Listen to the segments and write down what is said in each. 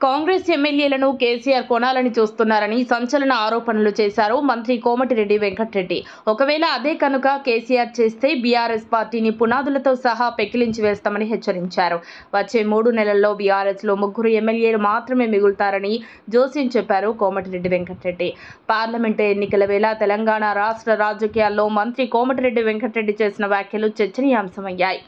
కాంగ్రెస్ ఎమ్మెల్యేలను కేసీఆర్ కొనాలని చూస్తున్నారని సంచలన ఆరోపణలు చేశారు మంత్రి కోమటిరెడ్డి వెంకటరెడ్డి. ఒకవేళ అదే కనుక కేసీఆర్ చేస్తే బీఆర్ఎస్ పార్టీని పునాదులతో సహా పెకిలించి వేస్తామని హెచ్చరించారు. వచ్చే 3 నెలల్లో బీఆర్ఎస్లో 3 ఎమ్మెల్యేలు మాత్రమే మిగులుతారని జోస్యం చెప్పారు కోమటిరెడ్డి వెంకటరెడ్డి. పార్లమెంటు ఎన్నికల వేళ తెలంగాణ రాష్ట్ర రాజకీయాల్లో మంత్రి కోమటిరెడ్డి వెంకటరెడ్డి చేసిన వ్యాఖ్యలు చర్చనీయాంశమయ్యాయి.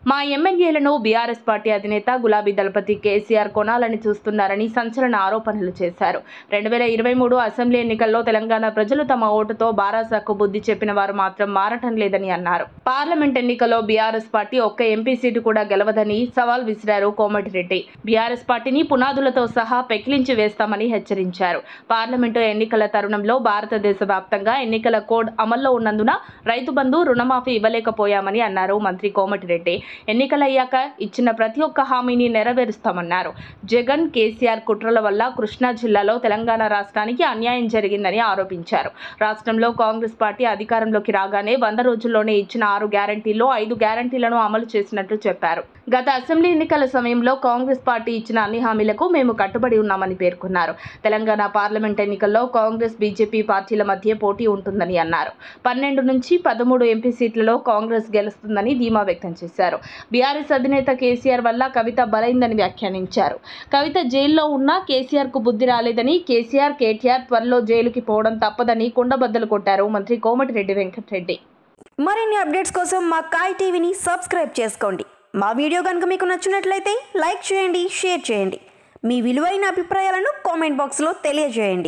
మా ఎమ్మెల్యేలను బీఆర్ఎస్ పార్టీ అధినేత గులాబీ దళపతి కేసీఆర్ కొనాలని చూస్తున్నారని సంచలన ఆరోపణలు చేశారు. 2023 అసెంబ్లీ ఎన్నికల్లో తెలంగాణ ప్రజలు తమ ఓటుతో బారాసాకు బుద్ధి చెప్పిన వారు మాత్రం మారటం లేదని అన్నారు. పార్లమెంట్ ఎన్నికల్లో బీఆర్ఎస్ పార్టీ ఒక్క ఎంపీ సీటు కూడా గెలవదని సవాల్ విసిరారు కోమటిరెడ్డి. బీఆర్ఎస్ పార్టీని పునాదులతో సహా పెకిలించి వేస్తామని హెచ్చరించారు. పార్లమెంటు ఎన్నికల తరుణంలో భారతదేశ వ్యాప్తంగా ఎన్నికల కోడ్ అమల్లో ఉన్నందున రైతు బంధు, రుణమాఫీ ఇవ్వలేకపోయామని అన్నారు మంత్రి కోమటిరెడ్డి. ఎన్నికలయ్యాక ఇచ్చిన ప్రతి ఒక్క హామీని నెరవేరుస్తామన్నారు. జగన్, కేసీఆర్ కుట్రల వల్ల కృష్ణా జిల్లాలో తెలంగాణ రాష్ట్రానికి అన్యాయం జరిగిందని ఆరోపించారు. రాష్ట్రంలో కాంగ్రెస్ పార్టీ అధికారంలోకి రాగానే 100 రోజుల్లోనే ఇచ్చిన 6 గ్యారంటీల్లో 5 గ్యారంటీలను అమలు చేసినట్లు చెప్పారు. గత అసెంబ్లీ ఎన్నికల సమయంలో కాంగ్రెస్ పార్టీ ఇచ్చిన అన్ని హామీలకు మేము కట్టుబడి ఉన్నామని పేర్కొన్నారు. తెలంగాణ పార్లమెంట్ ఎన్నికల్లో కాంగ్రెస్, బీజేపీ పార్టీల మధ్య పోటీ ఉంటుందని అన్నారు. 12 నుంచి 13 ఎంపీ సీట్లలో కాంగ్రెస్ గెలుస్తుందని ధీమా వ్యక్తం చేశారు. బీఆర్ఎస్ అధినేత కేసీఆర్ వల్ల కవిత బలైందని వ్యాఖ్యానించారు. కవిత జైల్లో ఉన్నా కేసీఆర్కు బుద్ధి రాలేదని, కేసీఆర్, కేటీఆర్ త్వరలో జైలుకి పోవడం తప్పదని కుండబద్దలు కొట్టారు మంత్రి కోమటిరెడ్డి వెంకటరెడ్డి. మరిన్ని అప్డేట్స్ కోసం మా కాయ్ టీవీని సబ్స్క్రైబ్ చేసుకోండి. మా వీడియో కనుక మీకు నచ్చినట్లయితే లైక్ చేయండి, షేర్ చేయండి. మీ విలువైన అభిప్రాయాలను కామెంట్ బాక్స్లో తెలియజేయండి.